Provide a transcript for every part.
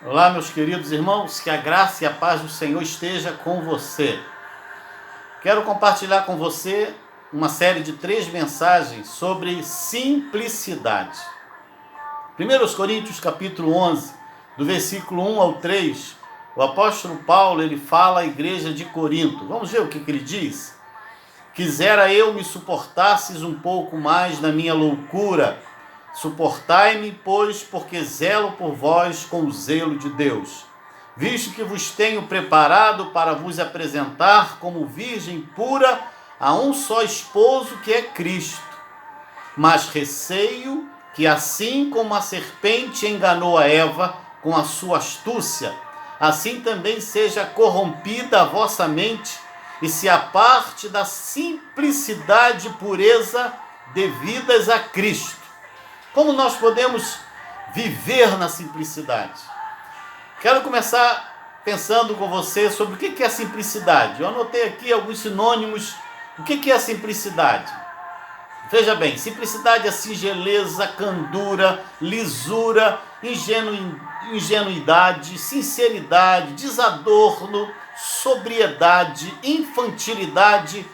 Olá, meus queridos irmãos, que a graça e a paz do Senhor esteja com você. Quero compartilhar com você uma série de 3 mensagens sobre simplicidade. 1 Coríntios capítulo 11, do versículo 1 ao 3, o apóstolo Paulo ele fala à igreja de Corinto. Vamos ver o que ele diz? Quisera eu me suportasses um pouco mais na minha loucura. Suportai-me, pois, porque zelo por vós com o zelo de Deus, visto que vos tenho preparado para vos apresentar como virgem pura a um só esposo, que é Cristo. Mas receio que, assim como a serpente enganou a Eva com a sua astúcia, assim também seja corrompida a vossa mente e se aparte da simplicidade e pureza devidas a Cristo. Como nós podemos viver na simplicidade? Quero começar pensando com você sobre o que é simplicidade. Eu anotei aqui alguns sinônimos. O que é a simplicidade? Veja bem, simplicidade é singeleza, candura, lisura, ingenuidade, sinceridade, desadorno, sobriedade, infantilidade,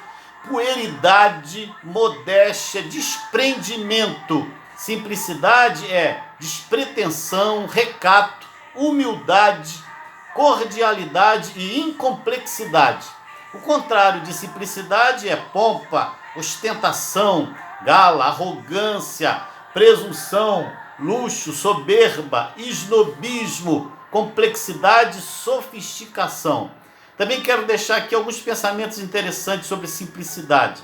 puerilidade, modéstia, desprendimento. Simplicidade é despretensão, recato, humildade, cordialidade e incomplexidade. O contrário de simplicidade é pompa, ostentação, gala, arrogância, presunção, luxo, soberba, esnobismo, complexidade, sofisticação. Também quero deixar aqui alguns pensamentos interessantes sobre simplicidade.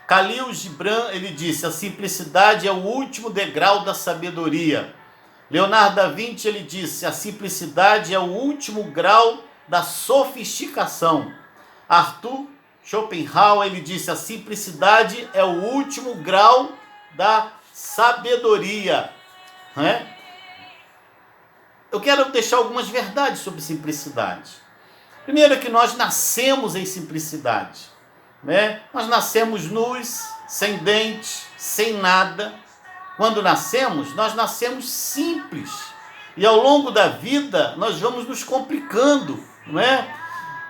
Khalil Gibran, ele disse: a simplicidade é o último degrau da sabedoria. Leonardo da Vinci, ele disse: a simplicidade é o último grau da sofisticação. Arthur Schopenhauer, ele disse: a simplicidade é o último grau da sabedoria. Eu quero deixar algumas verdades sobre simplicidade. Primeiro é que nós nascemos em simplicidade. Nós nascemos nus, sem dente, sem nada. Quando nascemos, nós nascemos simples. E ao longo da vida, nós vamos nos complicando,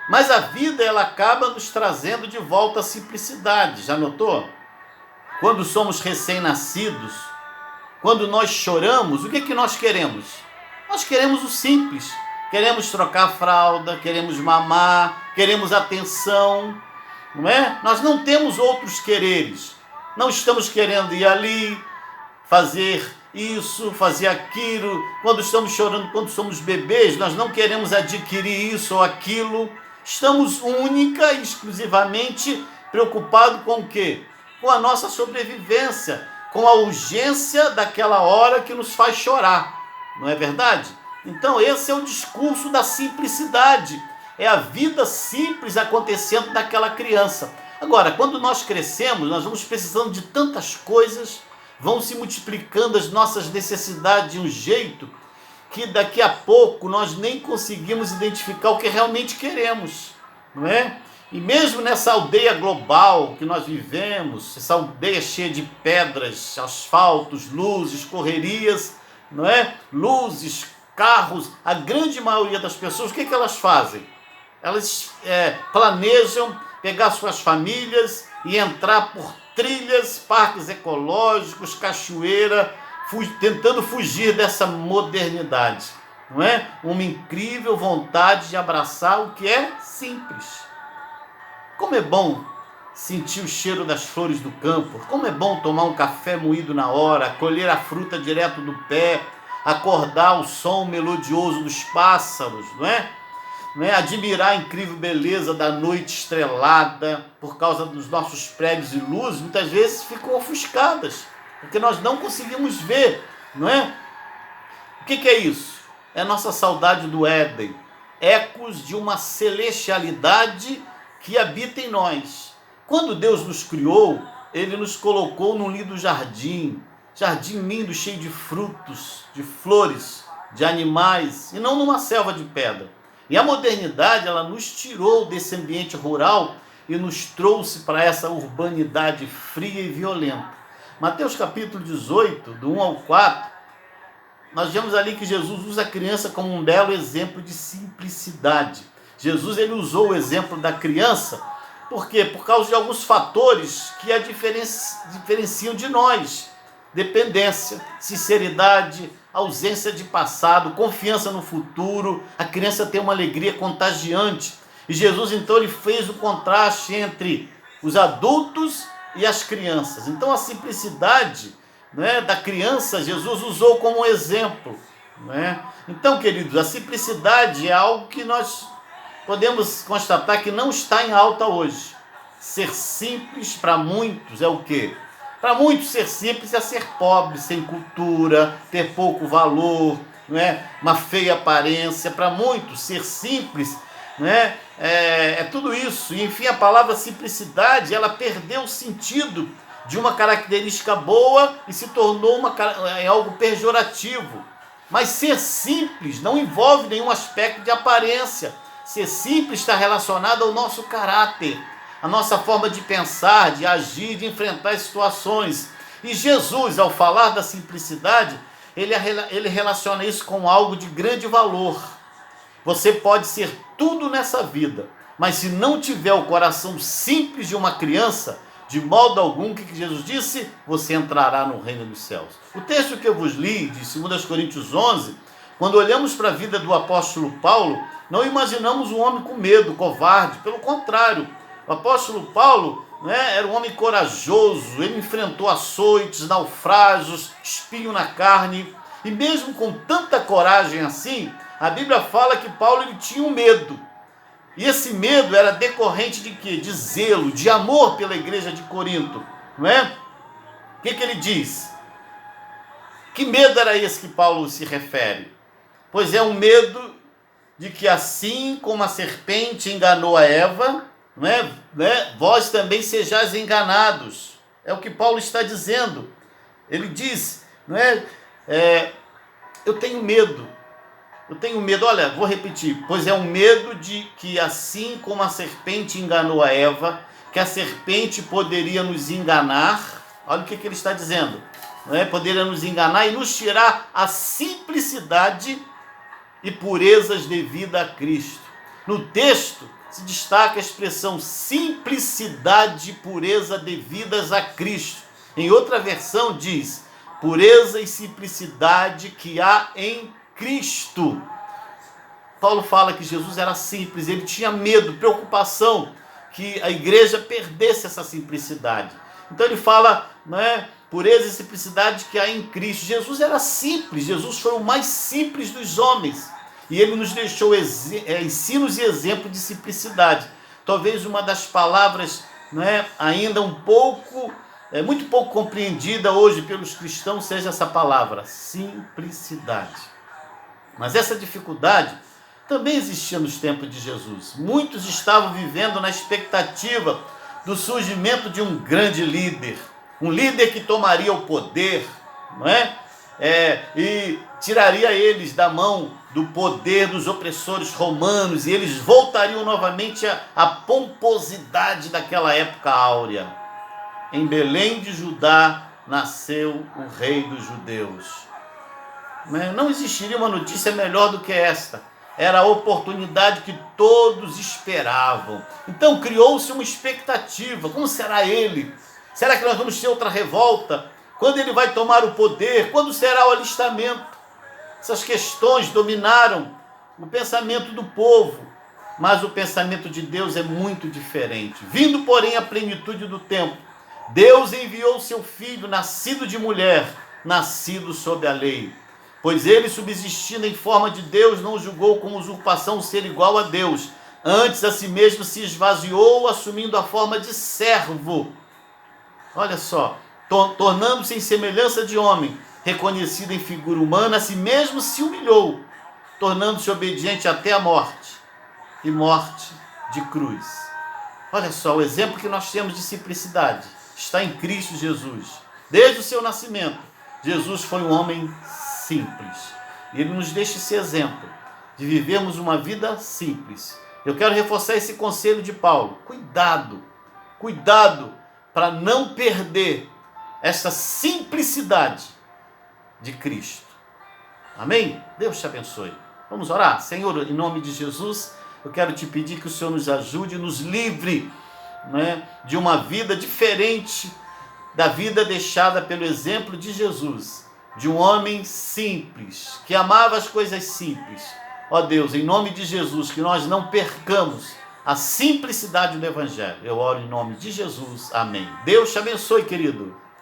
Mas a vida, ela acaba nos trazendo de volta a simplicidade. Já notou? Quando somos recém-nascidos, quando nós choramos, o que nós queremos? Nós queremos o simples. Queremos trocar a fralda, queremos mamar, queremos atenção. Nós não temos outros quereres. Não estamos querendo ir ali, fazer isso, fazer aquilo. Quando estamos chorando, quando somos bebês, nós não queremos adquirir isso ou aquilo. Estamos única e exclusivamente preocupados com o quê? Com a nossa sobrevivência, com a urgência daquela hora que nos faz chorar. Não é verdade? Então esse é o discurso da simplicidade. É a vida simples acontecendo naquela criança. Agora, quando nós crescemos, nós vamos precisando de tantas coisas, vão se multiplicando as nossas necessidades de um jeito que daqui a pouco nós nem conseguimos identificar o que realmente queremos, E mesmo nessa aldeia global que nós vivemos, essa aldeia cheia de pedras, asfaltos, luzes, correrias, Luzes, carros, a grande maioria das pessoas, o que elas fazem? Elas planejam pegar suas famílias e entrar por trilhas, parques ecológicos, cachoeira, tentando fugir dessa modernidade, Uma incrível vontade de abraçar o que é simples. Como é bom sentir o cheiro das flores do campo, como é bom tomar um café moído na hora, colher a fruta direto do pé, acordar o som melodioso dos pássaros, Admirar a incrível beleza da noite estrelada. Por causa dos nossos prédios e luzes, muitas vezes ficam ofuscadas, porque nós não conseguimos ver, O que é isso? É a nossa saudade do Éden, ecos de uma celestialidade que habita em nós. Quando Deus nos criou, Ele nos colocou num lindo jardim lindo, cheio de frutos, de flores, de animais, e não numa selva de pedra. E a modernidade, ela nos tirou desse ambiente rural e nos trouxe para essa urbanidade fria e violenta. Mateus capítulo 18, do 1 ao 4, nós vemos ali que Jesus usa a criança como um belo exemplo de simplicidade. Jesus ele usou o exemplo da criança, por quê? Por causa de alguns fatores que a diferenciam de nós. Dependência, sinceridade, ausência de passado, confiança no futuro. A criança tem uma alegria contagiante. E Jesus então ele fez o contraste entre os adultos e as crianças. Então a simplicidade, né, da criança, Jesus usou como exemplo. Né? Então, queridos, a simplicidade é algo que nós podemos constatar que não está em alta hoje. Ser simples para muitos é o quê? Para muitos ser simples é ser pobre, sem cultura, ter pouco valor, não é? Uma feia aparência. Para muitos ser simples, né, é tudo isso. E, enfim, a palavra simplicidade ela perdeu o sentido de uma característica boa e se tornou algo pejorativo. Mas ser simples não envolve nenhum aspecto de aparência. Ser simples está relacionado ao nosso caráter, a nossa forma de pensar, de agir, de enfrentar as situações. E Jesus, ao falar da simplicidade, ele relaciona isso com algo de grande valor. Você pode ser tudo nessa vida, mas se não tiver o coração simples de uma criança, de modo algum, o que Jesus disse? Você entrará no reino dos céus. O texto que eu vos li, de 2 Coríntios 11, quando olhamos para a vida do apóstolo Paulo, não imaginamos um homem com medo, covarde. Pelo contrário, o apóstolo Paulo, né, era um homem corajoso, ele enfrentou açoites, naufrágios, espinho na carne, e mesmo com tanta coragem assim, a Bíblia fala que Paulo ele tinha um medo. E esse medo era decorrente de quê? De zelo, de amor pela igreja de Corinto, não é? O que ele diz? Que medo era esse que Paulo se refere? Pois é um medo de que assim como a serpente enganou a Eva, não é? Vós também sejais enganados. É o que Paulo está dizendo. Ele diz, não é? Eu tenho medo. Olha, vou repetir. Pois é um medo de que assim como a serpente enganou a Eva, que a serpente poderia nos enganar. Olha o que ele está dizendo. Não é? Poderia nos enganar e nos tirar a simplicidade e purezas devida a Cristo. No texto se destaca a expressão simplicidade e pureza devidas a Cristo. Em outra versão diz pureza e simplicidade que há em Cristo. Paulo fala que Jesus era simples, ele tinha medo, preocupação que a igreja perdesse essa simplicidade. Então ele fala, né, pureza e simplicidade que há em Cristo. Jesus era simples, Jesus foi o mais simples dos homens. E ele nos deixou ensinos e exemplos de simplicidade. Talvez uma das palavras, né, ainda muito pouco compreendida hoje pelos cristãos seja essa palavra, simplicidade. Mas essa dificuldade também existia nos tempos de Jesus. Muitos estavam vivendo na expectativa do surgimento de um grande líder, um líder que tomaria o poder, não é? E tiraria eles da mão do poder dos opressores romanos, e eles voltariam novamente à pomposidade daquela época áurea. Em Belém de Judá nasceu o rei dos judeus. Não existiria uma notícia melhor do que esta. Era a oportunidade que todos esperavam. Então criou-se uma expectativa. Como será ele? Será que nós vamos ter outra revolta? Quando ele vai tomar o poder? Quando será o alistamento? Essas questões dominaram o pensamento do povo. Mas o pensamento de Deus é muito diferente. Vindo, porém, à plenitude do tempo, Deus enviou seu filho, nascido de mulher, nascido sob a lei. Pois ele, subsistindo em forma de Deus, não julgou como usurpação ser igual a Deus. Antes, a si mesmo se esvaziou, assumindo a forma de servo. Olha só, tornando-se em semelhança de homem, reconhecido em figura humana, a si mesmo se humilhou, tornando-se obediente até a morte, e morte de cruz. Olha só, o exemplo que nós temos de simplicidade está em Cristo Jesus. Desde o seu nascimento, Jesus foi um homem simples. E ele nos deixa esse exemplo de vivermos uma vida simples. Eu quero reforçar esse conselho de Paulo. Cuidado para não perder essa simplicidade de Cristo. Amém? Deus te abençoe. Vamos orar? Senhor, em nome de Jesus, eu quero te pedir que o Senhor nos ajude, nos livre, né, de uma vida diferente da vida deixada pelo exemplo de Jesus, de um homem simples, que amava as coisas simples. Ó Deus, em nome de Jesus, que nós não percamos a simplicidade do Evangelho. Eu oro em nome de Jesus. Amém. Deus te abençoe, querido.